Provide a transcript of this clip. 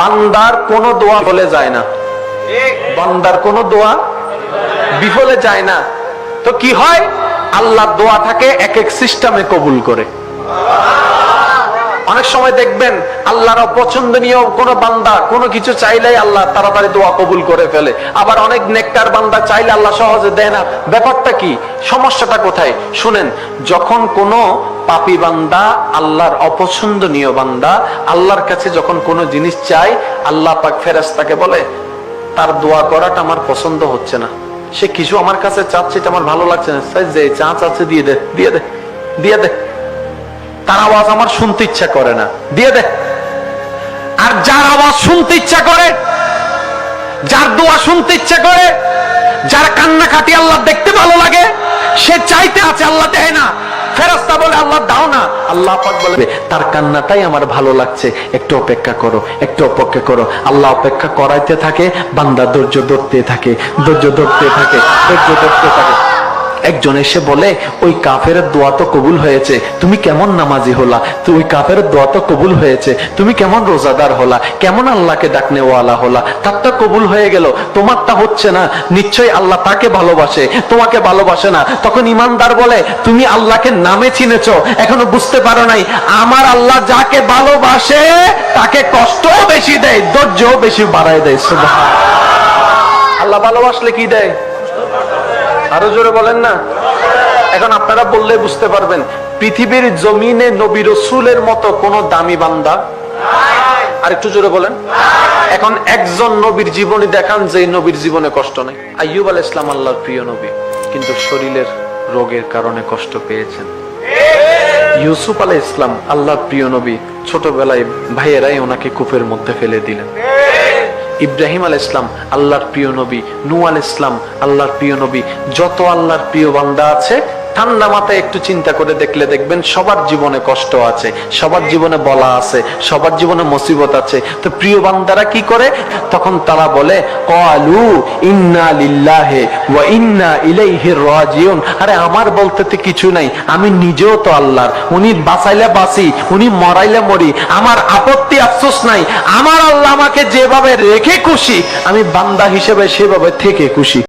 বান্দার কোনো দোয়া বিফলে যায় না, বান্দার কোনো দোয়া বিফলে যায় না। তো কি হয়, আল্লাহ দোয়াটাকে এক এক সিস্টেমে কবুল করে। অনেক সময় দেখবেন আল্লাহর অপছন্দনীয় কোন বান্দা কোনো কিছু চাইলেই আল্লাহ তাড়াতাড়ি দোয়া কবুল করে ফেলে, আবার অনেক নেককার বান্দা চাইলে আল্লাহ সহজে দেয় না। ব্যাপারটা কি, সমস্যাটা কোথায়? শুনেন, যখন কোনো পাপী বান্দা, আল্লাহর অপছন্দনীয় বান্দা আল্লাহর কাছে যখন কোনো জিনিস চায়, আল্লাহ পাক ফেরেশতাকে বলে তার দোয়া করাটা আমার পছন্দ হচ্ছে না, সে কিছু আমার কাছে চাচ্ছে এটা আমার ভালো লাগছে না, যে চা চাচ্ছে দিয়ে দে, দিয়ে দে, দিয়ে দে, তার আওয়াজ আমার শুনতে ইচ্ছা করে না, দিয়ে দে। আর যার আওয়াজ শুনতে ইচ্ছা করে, যার দোয়া শুনতে ইচ্ছা করে, যার কান্নাকাটি আল্লাহ দেখতে ভালো লাগে, সে চাইতে আছে আল্লাহ দেয় না। ফেরেশতা বলে আল্লাহ দাও না, আল্লাহ পাক বলে তার কান্নাটাই আমার ভালো লাগছে, একটু অপেক্ষা করো, একটু অপেক্ষা করো। আল্লাহ অপেক্ষা করাইতে থাকে, বান্দা ধৈর্য ধরতে থাকে, ধৈর্য ধরতে থাকে, ধৈর্য ধরতে থাকে। একজন এসে বলে ওই কাফেরের দোয়া তো কবুল হয়েছে, তুমি কেমন নামাজি হলা, ওই কাফেরের দোয়া তো কবুল হয়েছে, তুমি কেমন রোজাদার হলা, কেমন আল্লাহকে ডাকনেওয়ালা হলা, তারটা কবুল হয়ে গেল, তোমারটা হচ্ছে না, নিশ্চয়ই আল্লাহ তাকে ভালোবাসে, তোমাকে ভালোবাসে না। তখন ইমানদার বলে তুমি আল্লাহকে নামে চিনেছো, এখনো বুঝতে পারো নাই, আমার আল্লাহ যাকে ভালোবাসে তাকে কষ্টও বেশি দেয়, ধৈর্যও বেশি বাড়ায় দেয়। সুবহানাল্লাহ। আল্লাহ ভালোবাসলে কি দেয়? আরো জোরে বলেন না। এখন আপনারা বললে বুঝতে পারবেন, পৃথিবীর জমিনে নবী রাসূলের মতো কোন দামি বান্দা আর একটু জোরে বলেন। এখন একজন নবীর জীবনী দেখান যে নবীর জীবনে কষ্ট নাই। আইয়ুব আলাইহিস সালাম আল্লাহর প্রিয় নবী, কিন্তু শরীরের রোগের কারণে কষ্ট পেয়েছেন। ইউসুফ আলাইহিস সালাম আল্লাহর প্রিয় নবী, ছোটবেলায় ভাইয়েরাই ওনাকে কূপের মধ্যে ফেলে দিলেন। ইব্রাহিম আলাইহিস সালাম আল্লাহর প্রিয় নবী, নূহ আলাইহিস সালাম আল্লাহর প্রিয় নবী, যত আল্লাহর প্রিয় বান্দা আছে ঠান্ডা মাথায় একটু চিন্তা করে দেখলে দেখবেন সবার জীবনে কষ্ট আছে, সবার জীবনে বলা আছে, সবার জীবনে মুসিবত আছে। তো প্রিয় বান্দারা কি করে? তখন তারা বলে ক্বালু ইন্না লিল্লাহি ওয়া ইন্না ইলাইহি রাজিউন। আরে আমার বলতে তো কিছু নাই, আমি নিজেও তো আল্লাহর, উনি বাঁচাইলে বাঁচি, উনি মরাইলে মরি, আমার আপত্তি আফসোস নাই। আমার আল্লাহ আমাকে যেভাবে রেখে খুশি, আমি বান্দা হিসেবে সেভাবে থেকে খুশি।